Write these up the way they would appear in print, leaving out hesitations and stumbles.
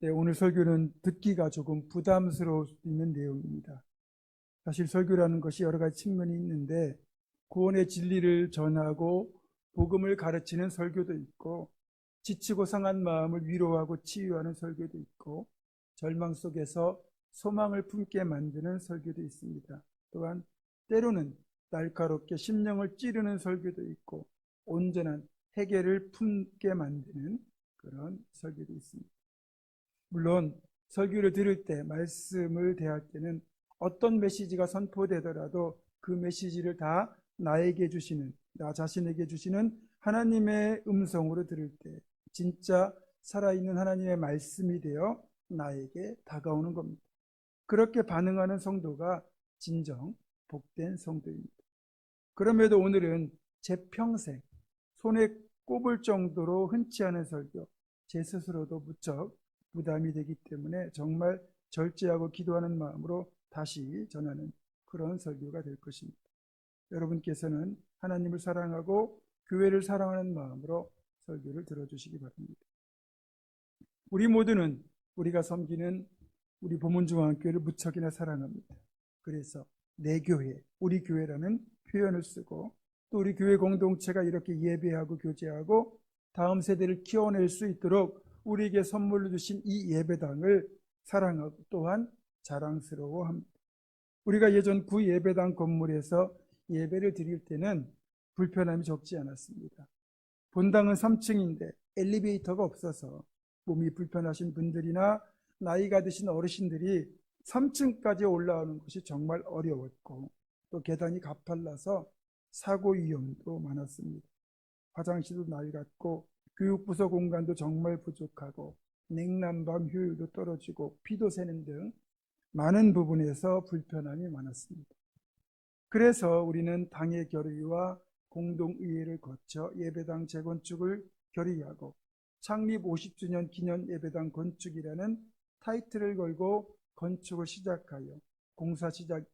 네, 오늘 설교는 듣기가 조금 부담스러울 수 있는 내용입니다. 사실 설교라는 것이 여러 가지 측면이 있는데 구원의 진리를 전하고 복음을 가르치는 설교도 있고 지치고 상한 마음을 위로하고 치유하는 설교도 있고 절망 속에서 소망을 품게 만드는 설교도 있습니다. 또한 때로는 날카롭게 심령을 찌르는 설교도 있고 온전한 해결을 품게 만드는 그런 설교도 있습니다. 물론 설교를 들을 때, 말씀을 대할 때는 어떤 메시지가 선포되더라도 그 메시지를 다 나에게 주시는, 나 자신에게 주시는 하나님의 음성으로 들을 때 진짜 살아있는 하나님의 말씀이 되어 나에게 다가오는 겁니다. 그렇게 반응하는 성도가 진정 복된 성도입니다. 그럼에도 오늘은 제 평생 손에 꼽을 정도로 흔치 않은 설교, 제 스스로도 무척 부담이 되기 때문에 정말 절제하고 기도하는 마음으로 다시 전하는 그런 설교가 될 것입니다. 여러분께서는 하나님을 사랑하고 교회를 사랑하는 마음으로 설교를 들어주시기 바랍니다. 우리 모두는 우리가 섬기는 우리 보문중앙교회를 무척이나 사랑합니다. 그래서 내 교회, 우리 교회라는 표현을 쓰고 또 우리 교회 공동체가 이렇게 예배하고 교제하고 다음 세대를 키워낼 수 있도록 우리에게 선물로 주신 이 예배당을 사랑하고 또한 자랑스러워합니다. 우리가 예전 구 예배당 건물에서 예배를 드릴 때는 불편함이 적지 않았습니다. 본당은 3층인데 엘리베이터가 없어서 몸이 불편하신 분들이나 나이가 드신 어르신들이 3층까지 올라오는 것이 정말 어려웠고 또 계단이 가팔라서 사고 위험도 많았습니다. 화장실도 낡았고 교육부서 공간도 정말 부족하고 냉난방 효율도 떨어지고 비도 새는 등 많은 부분에서 불편함이 많았습니다. 그래서 우리는 당의 결의와 공동의회를 거쳐 예배당 재건축을 결의하고 창립 50주년 기념 예배당 건축이라는 타이틀을 걸고 건축을 시작하여 공사 시작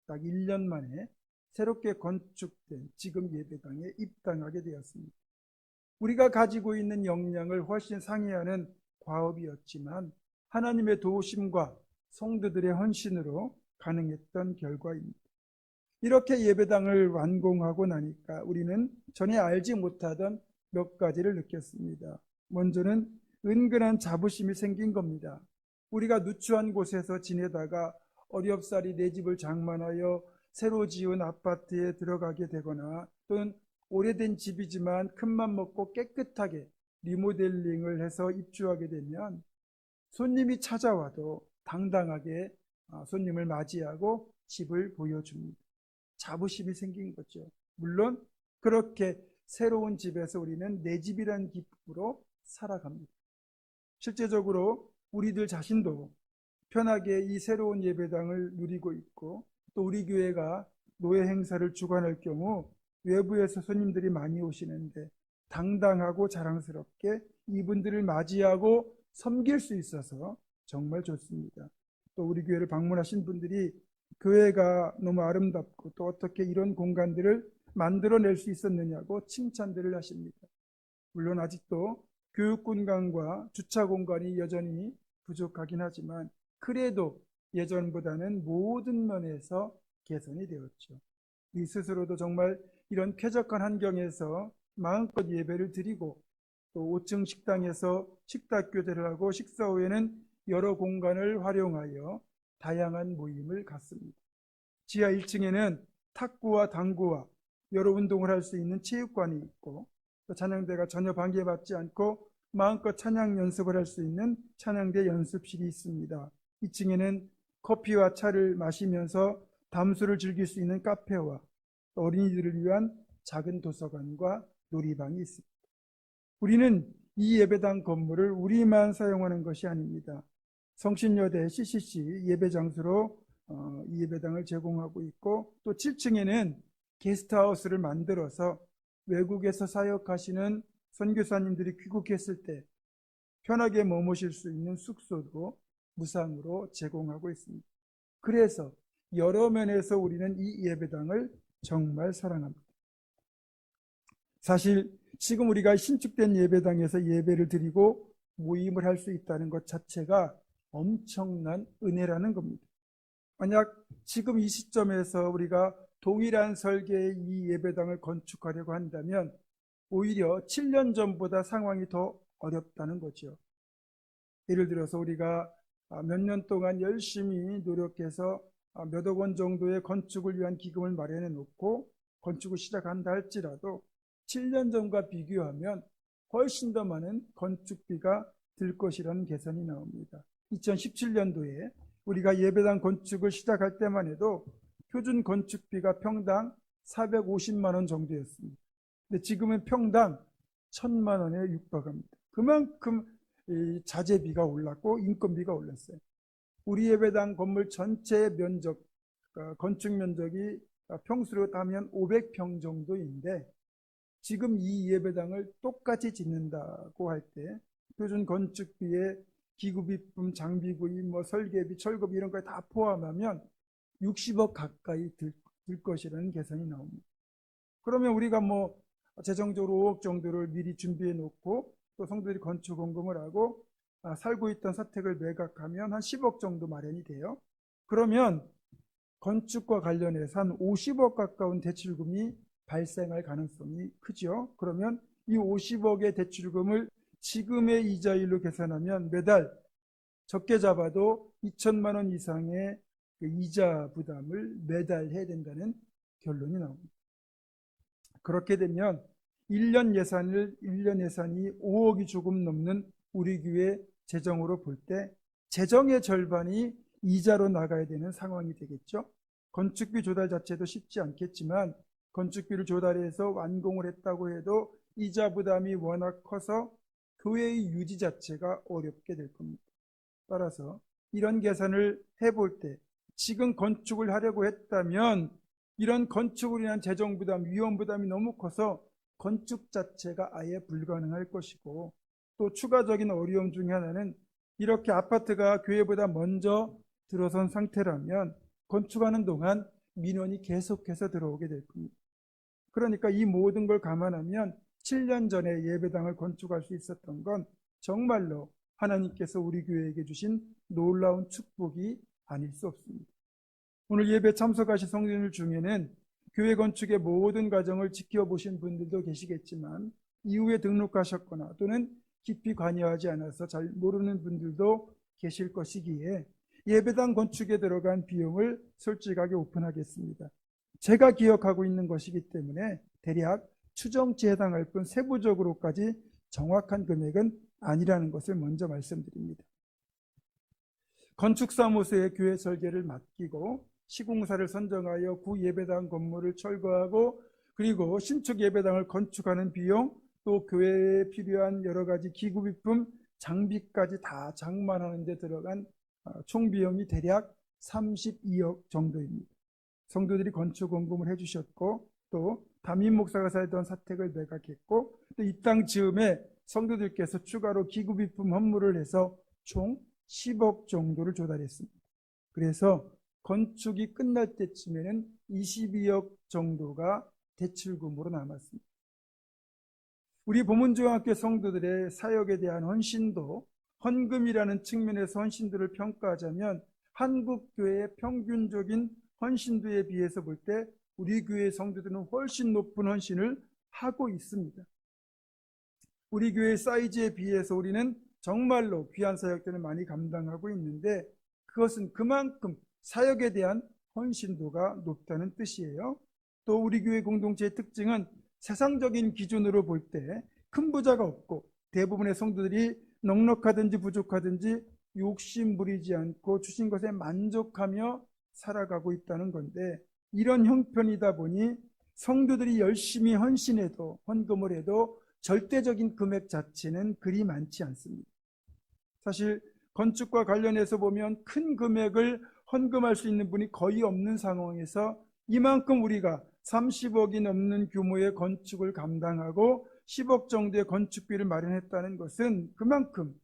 딱 1년 만에 새롭게 건축된 지금 예배당에 입당하게 되었습니다. 우리가 가지고 있는 역량을 훨씬 상회하는 과업이었지만 하나님의 도우심과 성도들의 헌신으로 가능했던 결과입니다. 이렇게 예배당을 완공하고 나니까 우리는 전에 알지 못하던 몇 가지를 느꼈습니다. 먼저는 은근한 자부심이 생긴 겁니다. 우리가 누추한 곳에서 지내다가 어렵사리 내 집을 장만하여 새로 지은 아파트에 들어가게 되거나 또는 오래된 집이지만 큰맘 먹고 깨끗하게 리모델링을 해서 입주하게 되면 손님이 찾아와도 당당하게 손님을 맞이하고 집을 보여줍니다. 자부심이 생긴 거죠. 물론 그렇게 새로운 집에서 우리는 내 집이라는 기쁨으로 살아갑니다. 실제적으로 우리들 자신도 편하게 이 새로운 예배당을 누리고 있고 또 우리 교회가 노예 행사를 주관할 경우 외부에서 손님들이 많이 오시는데 당당하고 자랑스럽게 이분들을 맞이하고 섬길 수 있어서 정말 좋습니다. 또 우리 교회를 방문하신 분들이 교회가 너무 아름답고 또 어떻게 이런 공간들을 만들어낼 수 있었느냐고 칭찬들을 하십니다. 물론 아직도 교육 공간과 주차 공간이 여전히 부족하긴 하지만 그래도 예전보다는 모든 면에서 개선이 되었죠. 이 스스로도 정말 이런 쾌적한 환경에서 마음껏 예배를 드리고 또 5층 식당에서 식탁 교대를 하고 식사 후에는 여러 공간을 활용하여 다양한 모임을 갖습니다. 지하 1층에는 탁구와 당구와 여러 운동을 할 수 있는 체육관이 있고 또 찬양대가 전혀 방해받지 않고 마음껏 찬양 연습을 할 수 있는 찬양대 연습실이 있습니다. 2층에는 커피와 차를 마시면서 담수를 즐길 수 있는 카페와 어린이들을 위한 작은 도서관과 놀이방이 있습니다. 우리는 이 예배당 건물을 우리만 사용하는 것이 아닙니다. 성신여대 CCC 예배 장소로 이 예배당을 제공하고 있고 또 7층에는 게스트하우스를 만들어서 외국에서 사역하시는 선교사님들이 귀국했을 때 편하게 머무실 수 있는 숙소도 무상으로 제공하고 있습니다. 그래서 여러 면에서 우리는 이 예배당을 정말 사랑합니다. 사실 지금 우리가 신축된 예배당에서 예배를 드리고 모임을 할 수 있다는 것 자체가 엄청난 은혜라는 겁니다. 만약 지금 이 시점에서 우리가 동일한 설계의 이 예배당을 건축하려고 한다면 오히려 7년 전보다 상황이 더 어렵다는 거죠. 예를 들어서 우리가 몇 년 동안 열심히 노력해서 몇억 원 정도의 건축을 위한 기금을 마련해 놓고 건축을 시작한다 할지라도 7년 전과 비교하면 훨씬 더 많은 건축비가 들 것이라는 계산이 나옵니다. 2017년도에 우리가 예배당 건축을 시작할 때만 해도 표준 건축비가 평당 450만 원 정도였습니다. 근데 지금은 평당 1,000만 원에 육박합니다. 그만큼 자재비가 올랐고 인건비가 올랐어요. 우리 예배당 건물 전체 면적, 건축 면적이 평수로 따면 500평 정도인데 지금 이 예배당을 똑같이 짓는다고 할 때 표준 건축비에 기구비품, 장비구입, 설계비, 철거비 이런 거 다 포함하면 60억 가까이 들 것이라는 계산이 나옵니다. 그러면 우리가 재정적으로 5억 정도를 미리 준비해 놓고 또 성도들이 건축 공금을 하고 살고 있던 사택을 매각하면 한 10억 정도 마련이 돼요. 그러면 건축과 관련해서 한 50억 가까운 대출금이 발생할 가능성이 크죠. 그러면 이 50억의 대출금을 지금의 이자율로 계산하면 매달 적게 잡아도 2천만 원 이상의 이자 부담을 매달 해야 된다는 결론이 나옵니다. 그렇게 되면 1년 예산이 5억이 조금 넘는 우리 교회 재정으로 볼 때 재정의 절반이 이자로 나가야 되는 상황이 되겠죠. 건축비 조달 자체도 쉽지 않겠지만 건축비를 조달해서 완공을 했다고 해도 이자 부담이 워낙 커서 교회의 유지 자체가 어렵게 될 겁니다. 따라서 이런 계산을 해볼 때 지금 건축을 하려고 했다면 이런 건축으로 인한 재정 부담, 위험 부담이 너무 커서 건축 자체가 아예 불가능할 것이고 또 추가적인 어려움 중에 하나는 이렇게 아파트가 교회보다 먼저 들어선 상태라면 건축하는 동안 민원이 계속해서 들어오게 될 겁니다. 그러니까 이 모든 걸 감안하면 7년 전에 예배당을 건축할 수 있었던 건 정말로 하나님께서 우리 교회에게 주신 놀라운 축복이 아닐 수 없습니다. 오늘 예배 참석하신 성도들 중에는 교회 건축의 모든 과정을 지켜보신 분들도 계시겠지만 이후에 등록하셨거나 또는 깊이 관여하지 않아서 잘 모르는 분들도 계실 것이기에 예배당 건축에 들어간 비용을 솔직하게 오픈하겠습니다. 제가 기억하고 있는 것이기 때문에 대략 추정치에 해당할 뿐 세부적으로까지 정확한 금액은 아니라는 것을 먼저 말씀드립니다. 건축사무소에 교회 설계를 맡기고 시공사를 선정하여 구 예배당 건물을 철거하고 그리고 신축 예배당을 건축하는 비용 또 교회에 필요한 여러 가지 기구비품 장비까지 다 장만하는 데 들어간 총 비용이 대략 32억 정도입니다. 성도들이 건축 공금을 해주셨고 또 담임 목사가 살던 사택을 매각했고 또 이 땅 즈음에 성도들께서 추가로 기구비품 헌물을 해서 총 10억 정도를 조달했습니다. 그래서 건축이 끝날 때쯤에는 22억 정도가 대출금으로 남았습니다. 우리 보문중학교 성도들의 사역에 대한 헌신도 헌금이라는 측면에서 헌신도를 평가하자면 한국 교회의 평균적인 헌신도에 비해서 볼 때 우리 교회 성도들은 훨씬 높은 헌신을 하고 있습니다. 우리 교회 사이즈에 비해서 우리는 정말로 귀한 사역들을 많이 감당하고 있는데 그것은 그만큼 사역에 대한 헌신도가 높다는 뜻이에요. 또 우리 교회 공동체의 특징은 세상적인 기준으로 볼 때 큰 부자가 없고 대부분의 성도들이 넉넉하든지 부족하든지 욕심 부리지 않고 주신 것에 만족하며 살아가고 있다는 건데 이런 형편이다 보니 성도들이 열심히 헌신해도 헌금을 해도 절대적인 금액 자체는 그리 많지 않습니다. 사실 건축과 관련해서 보면 큰 금액을 헌금할 수 있는 분이 거의 없는 상황에서 이만큼 우리가 30억이 넘는 규모의 건축을 감당하고 10억 정도의 건축비를 마련했다는 것은 그만큼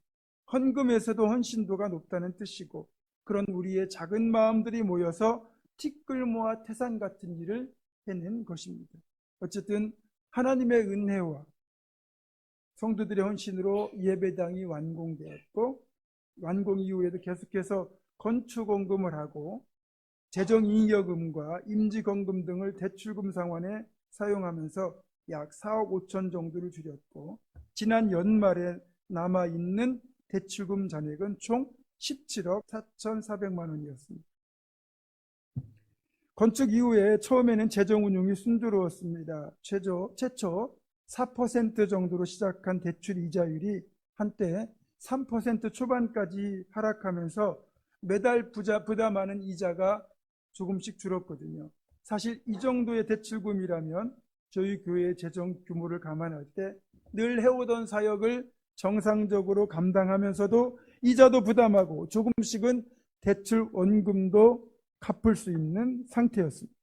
헌금에서도 헌신도가 높다는 뜻이고 그런 우리의 작은 마음들이 모여서 티끌모아 태산 같은 일을 해낸 것입니다. 어쨌든 하나님의 은혜와 성도들의 헌신으로 예배당이 완공되었고, 완공 이후에도 계속해서 건축원금을 하고 재정잉여금과 임직원금 등을 대출금 상환에 사용하면서 약 4억 5천 정도를 줄였고, 지난 연말에 남아있는 대출금 잔액은 총 17억 4,400만 원이었습니다. 건축 이후에 처음에는 재정 운용이 순조로웠습니다. 최초 4% 정도로 시작한 대출 이자율이 한때 3% 초반까지 하락하면서 매달 부담하는 이자가 조금씩 줄었거든요. 사실 이 정도의 대출금이라면 저희 교회의 재정 규모를 감안할 때 늘 해오던 사역을 정상적으로 감당하면서도 이자도 부담하고 조금씩은 대출 원금도 갚을 수 있는 상태였습니다.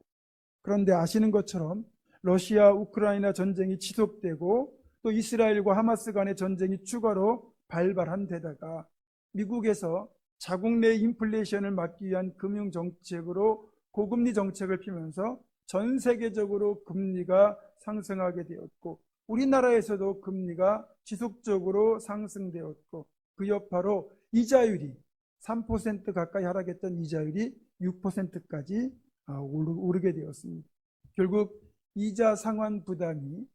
그런데 아시는 것처럼 러시아 우크라이나 전쟁이 지속되고 또 이스라엘과 하마스 간의 전쟁이 추가로 발발한 데다가 미국에서 자국 내 인플레이션을 막기 위한 금융 정책으로 고금리 정책을 피면서 전 세계적으로 금리가 상승하게 되었고, 우리나라에서도 금리가 지속적으로 상승되었고, 그 여파로 이자율이 3% 가까이 하락했던 이자율이 6%까지 오르게 되었습니다. 결국 이자 상환 부담이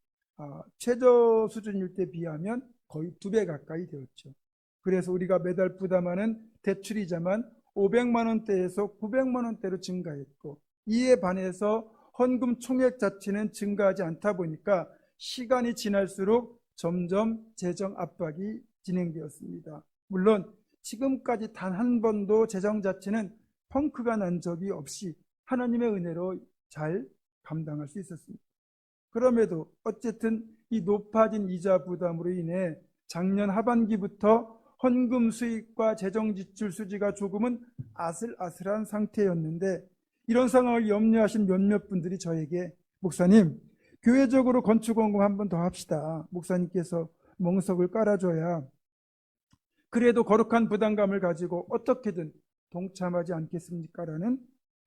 최저 수준일 때 비하면 거의 2배 가까이 되었죠. 그래서 우리가 매달 부담하는 대출이자만 500만 원대에서 900만 원대로 증가했고, 이에 반해서 헌금 총액 자체는 증가하지 않다 보니까 시간이 지날수록 점점 재정 압박이 진행되었습니다. 물론 지금까지 단 한 번도 재정 자체는 펑크가 난 적이 없이 하나님의 은혜로 잘 감당할 수 있었습니다. 그럼에도 어쨌든 이 높아진 이자 부담으로 인해 작년 하반기부터 헌금 수익과 재정 지출 수지가 조금은 아슬아슬한 상태였는데, 이런 상황을 염려하신 몇몇 분들이 저에게 목사님, 교회적으로 건축원금 한 번 더 합시다. 목사님께서 멍석을 깔아줘야 그래도 거룩한 부담감을 가지고 어떻게든 동참하지 않겠습니까? 라는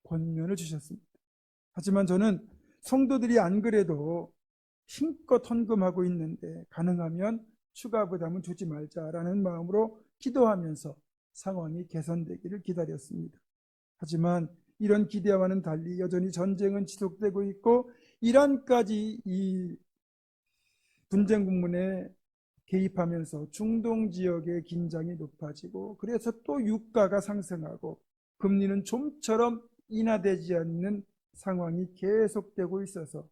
권면을 주셨습니다. 하지만 저는 성도들이 안 그래도 힘껏 헌금하고 있는데 가능하면 추가 부담은 주지 말자라는 마음으로 기도하면서 상황이 개선되기를 기다렸습니다. 하지만 이런 기대와는 달리 여전히 전쟁은 지속되고 있고, 이란까지 이 분쟁 국면에 개입하면서 중동 지역의 긴장이 높아지고, 그래서 또 유가가 상승하고 금리는 좀처럼 인하되지 않는 상황이 계속되고 있어서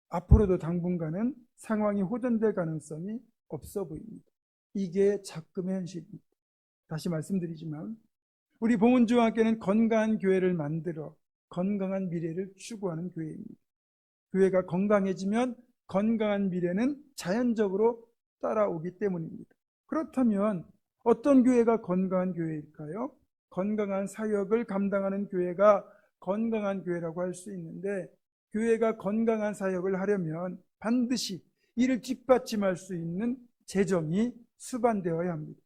앞으로도 당분간은 상황이 호전될 가능성이 없어 보입니다. 이게 작금의 현실입니다. 다시 말씀드리지만 우리 봉은주와 함께는 건강한 교회를 만들어 건강한 미래를 추구하는 교회입니다. 교회가 건강해지면 건강한 미래는 자연적으로 따라오기 때문입니다. 그렇다면 어떤 교회가 건강한 교회일까요? 건강한 사역을 감당하는 교회가 건강한 교회라고 할 수 있는데, 교회가 건강한 사역을 하려면 반드시 이를 뒷받침할 수 있는 재정이 수반되어야 합니다.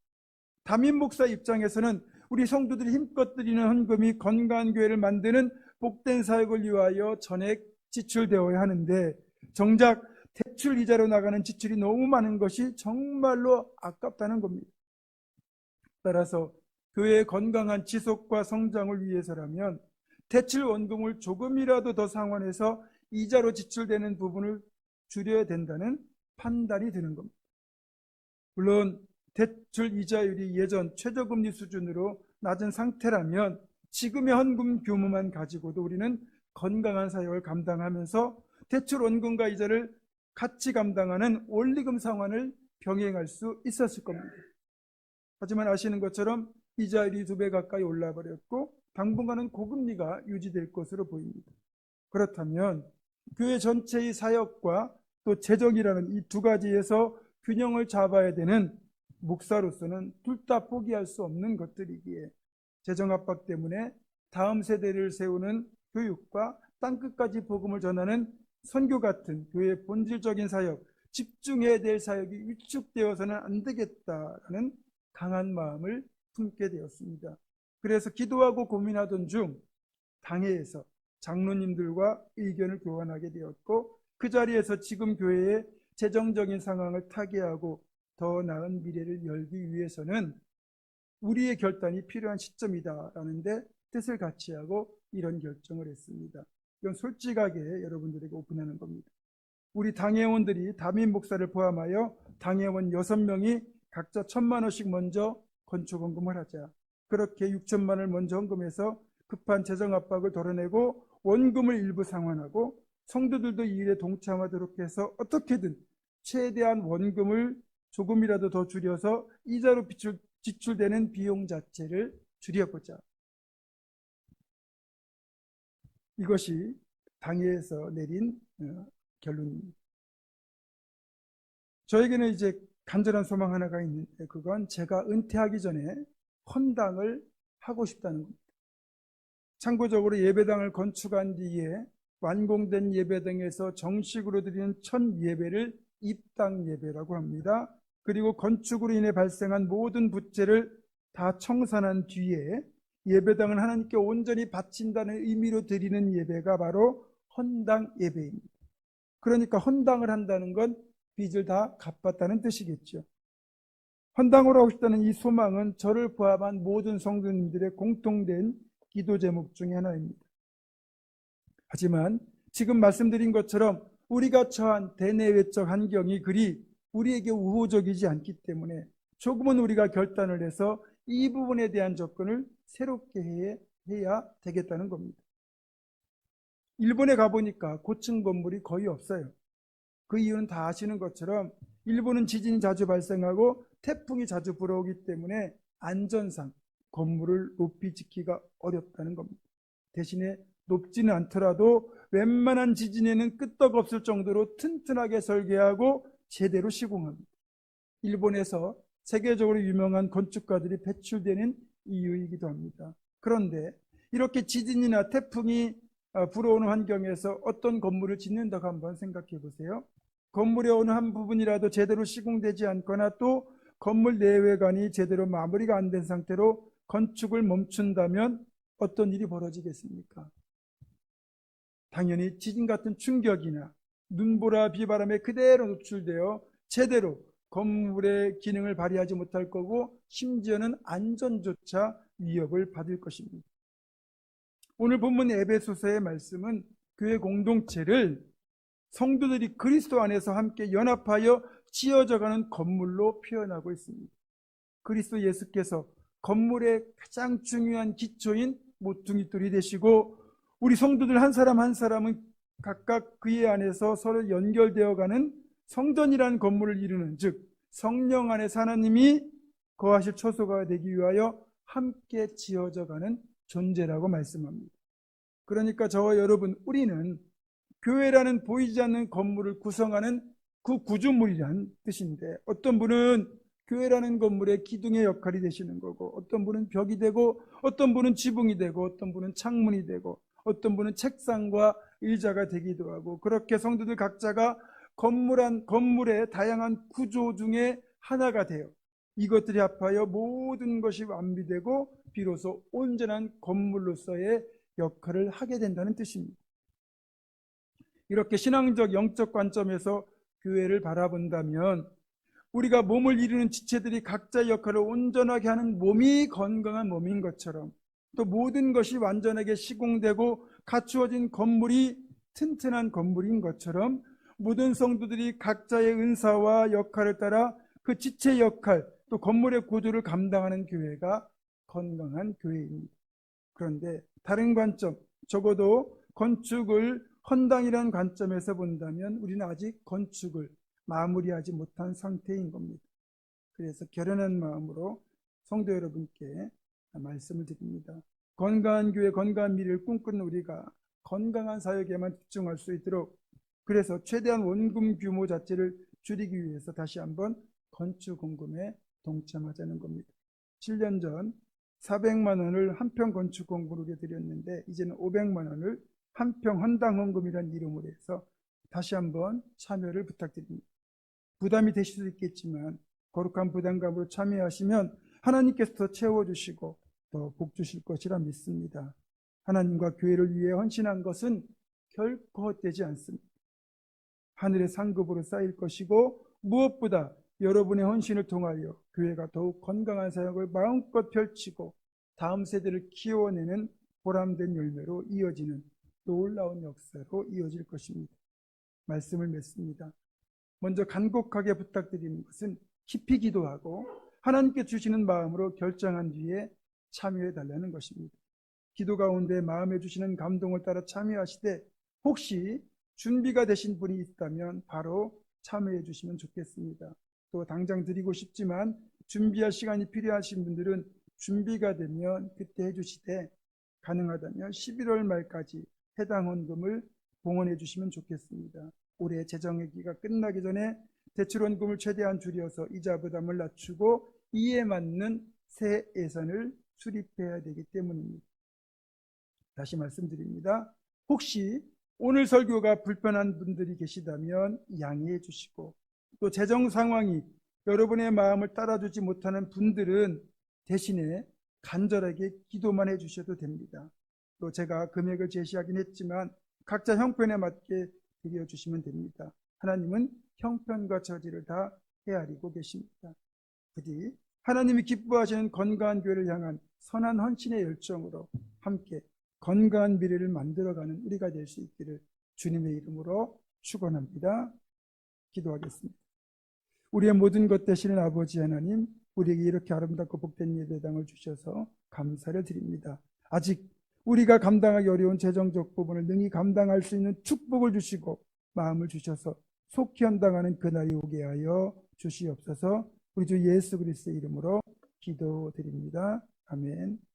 담임 목사 입장에서는 우리 성도들이 힘껏 드리는 헌금이 건강한 교회를 만드는 복된 사역을 위하여 전액 지출되어야 하는데, 정작 대출 이자로 나가는 지출이 너무 많은 것이 정말로 아깝다는 겁니다. 따라서 교회의 건강한 지속과 성장을 위해서라면 대출 원금을 조금이라도 더 상환해서 이자로 지출되는 부분을 줄여야 된다는 판단이 드는 겁니다. 물론 대출 이자율이 예전 최저금리 수준으로 낮은 상태라면 지금의 헌금 규모만 가지고도 우리는 건강한 사역을 감당하면서 대출 원금과 이자를 같이 감당하는 원리금 상환을 병행할 수 있었을 겁니다. 하지만 아시는 것처럼 이자율이 2배 가까이 올라버렸고 당분간은 고금리가 유지될 것으로 보입니다. 그렇다면 교회 전체의 사역과 또 재정이라는 이 두 가지에서 균형을 잡아야 되는 목사로서는 둘 다 포기할 수 없는 것들이기에 재정 압박 때문에 다음 세대를 세우는 교육과 땅끝까지 복음을 전하는 선교 같은 교회의 본질적인 사역, 집중해야 될 사역이 위축되어서는 안 되겠다라는 강한 마음을 품게 되었습니다. 그래서 기도하고 고민하던 중 당회에서 장로님들과 의견을 교환하게 되었고, 그 자리에서 지금 교회의 재정적인 상황을 타개하고 더 나은 미래를 열기 위해서는 우리의 결단이 필요한 시점이다라는데 뜻을 같이 하고 이런 결정을 했습니다. 이건 솔직하게 여러분들에게 오픈하는 겁니다. 우리 당회원들이 담임 목사를 포함하여 당회원 6명이 각자 1,000만 원씩 먼저 건축 헌금을 하자. 그렇게 6천만 원을 먼저 헌금해서 급한 재정 압박을 덜어내고 원금을 일부 상환하고 성도들도 이 일에 동참하도록 해서 어떻게든 최대한 원금을 조금이라도 더 줄여서 이자로 지출되는 비용 자체를 줄여보자. 이것이 당회에서 내린 결론입니다. 저에게는 이제 간절한 소망 하나가 있는데 그건 제가 은퇴하기 전에 헌당을 하고 싶다는 겁니다. 참고적으로 예배당을 건축한 뒤에 완공된 예배당에서 정식으로 드리는 첫 예배를 입당 예배라고 합니다. 그리고 건축으로 인해 발생한 모든 부채를 다 청산한 뒤에 예배당을 하나님께 온전히 바친다는 의미로 드리는 예배가 바로 헌당 예배입니다. 그러니까 헌당을 한다는 건 빚을 다 갚았다는 뜻이겠죠. 헌당을 하고 싶다는 이 소망은 저를 포함한 모든 성도님들의 공통된 기도 제목 중에 하나입니다. 하지만 지금 말씀드린 것처럼 우리가 처한 대내외적 환경이 그리 우리에게 우호적이지 않기 때문에 조금은 우리가 결단을 해서 이 부분에 대한 접근을 새롭게 해야 되겠다는 겁니다. 일본에 가보니까 고층 건물이 거의 없어요. 그 이유는 다 아시는 것처럼 일본은 지진이 자주 발생하고 태풍이 자주 불어오기 때문에 안전상 건물을 높이 짓기가 어렵다는 겁니다. 대신에 높지는 않더라도 웬만한 지진에는 끄떡없을 정도로 튼튼하게 설계하고 제대로 시공합니다. 일본에서 세계적으로 유명한 건축가들이 배출되는 이유이기도 합니다. 그런데 이렇게 지진이나 태풍이 불어오는 환경에서 어떤 건물을 짓는다고 한번 생각해 보세요. 건물의 어느 한 부분이라도 제대로 시공되지 않거나 또 건물 내외관이 제대로 마무리가 안 된 상태로 건축을 멈춘다면 어떤 일이 벌어지겠습니까? 당연히 지진 같은 충격이나 눈보라 비바람에 그대로 노출되어 제대로 건물의 기능을 발휘하지 못할 거고 심지어는 안전조차 위협을 받을 것입니다. 오늘 본문 에베소서의 말씀은 교회 공동체를 성도들이 그리스도 안에서 함께 연합하여 지어져가는 건물로 표현하고 있습니다. 그리스도 예수께서 건물의 가장 중요한 기초인 모퉁이돌이 되시고 우리 성도들 한 사람 한 사람은 각각 그의 안에서 서로 연결되어가는 성전이라는 건물을 이루는 즉 성령 안에서 하나님이 거하실 처소가 되기 위하여 함께 지어져가는 존재라고 말씀합니다. 그러니까 저와 여러분 우리는 교회라는 보이지 않는 건물을 구성하는 그 구조물이란 뜻인데 어떤 분은 교회라는 건물의 기둥의 역할이 되시는 거고 어떤 분은 벽이 되고 어떤 분은 지붕이 되고 어떤 분은 창문이 되고 어떤 분은 책상과 의자가 되기도 하고 그렇게 성도들 각자가 건물의 다양한 구조 중에 하나가 되어 이것들이 합하여 모든 것이 완비되고 비로소 온전한 건물로서의 역할을 하게 된다는 뜻입니다. 이렇게 신앙적 영적 관점에서 교회를 바라본다면 우리가 몸을 이루는 지체들이 각자의 역할을 온전하게 하는 몸이 건강한 몸인 것처럼 또 모든 것이 완전하게 시공되고 갖추어진 건물이 튼튼한 건물인 것처럼 모든 성도들이 각자의 은사와 역할을 따라 그 지체 역할 또 건물의 구조를 감당하는 교회가 건강한 교회입니다. 그런데 다른 관점, 적어도 건축을 헌당이라는 관점에서 본다면 우리는 아직 건축을 마무리하지 못한 상태인 겁니다. 그래서 결연한 마음으로 성도 여러분께 말씀을 드립니다. 건강한 교회, 건강한 미래를 꿈꾸는 우리가 건강한 사역에만 집중할 수 있도록 그래서 최대한 원금 규모 자체를 줄이기 위해서 다시 한번 건축 공금에 동참하자는 겁니다. 7년 전 400만 원을 한평 건축 공금으로 드렸는데 이제는 500만 원을 한평 헌당 헌금이라는 이름으로 해서 다시 한번 참여를 부탁드립니다. 부담이 되실 수 있겠지만 거룩한 부담감으로 참여하시면 하나님께서 더 채워주시고 더 복 주실 것이라 믿습니다. 하나님과 교회를 위해 헌신한 것은 결코 헛되지 않습니다. 하늘의 상급으로 쌓일 것이고, 무엇보다 여러분의 헌신을 통하여 교회가 더욱 건강한 사역을 마음껏 펼치고 다음 세대를 키워내는 보람된 열매로 이어지는 놀라운 역사로 이어질 것입니다. 말씀을 맺습니다. 먼저 간곡하게 부탁드리는 것은 깊이 기도하고 하나님께 주시는 마음으로 결정한 뒤에 참여해 달라는 것입니다. 기도 가운데 마음에 주시는 감동을 따라 참여하시되 혹시 준비가 되신 분이 있다면 바로 참여해 주시면 좋겠습니다. 또 당장 드리고 싶지만 준비할 시간이 필요하신 분들은 준비가 되면 그때 해주시되, 가능하다면 11월 말까지 해당 헌금을 봉헌해 주시면 좋겠습니다. 올해 재정회기가 끝나기 전에 대출원금을 최대한 줄여서 이자 부담을 낮추고 이에 맞는 새 예산을 수립해야 되기 때문입니다. 다시 말씀드립니다. 혹시 오늘 설교가 불편한 분들이 계시다면 양해해 주시고, 또 재정 상황이 여러분의 마음을 따라주지 못하는 분들은 대신에 간절하게 기도만 해주셔도 됩니다. 또 제가 금액을 제시하긴 했지만 각자 형편에 맞게 드려주시면 됩니다. 하나님은 형편과 처지를 다 헤아리고 계십니다. 부디 하나님이 기뻐하시는 건강한 교회를 향한 선한 헌신의 열정으로 함께 건강한 미래를 만들어가는 우리가 될 수 있기를 주님의 이름으로 축원합니다. 기도하겠습니다. 우리의 모든 것 되시는 아버지 하나님, 우리에게 이렇게 아름답고 복된 예배당을 주셔서 감사를 드립니다. 아직 우리가 감당하기 어려운 재정적 부분을 능히 감당할 수 있는 축복을 주시고 마음을 주셔서 속히 감당하는 그날이 오게 하여 주시옵소서. 우리 주 예수 그리스도의 이름으로 기도드립니다. 아멘.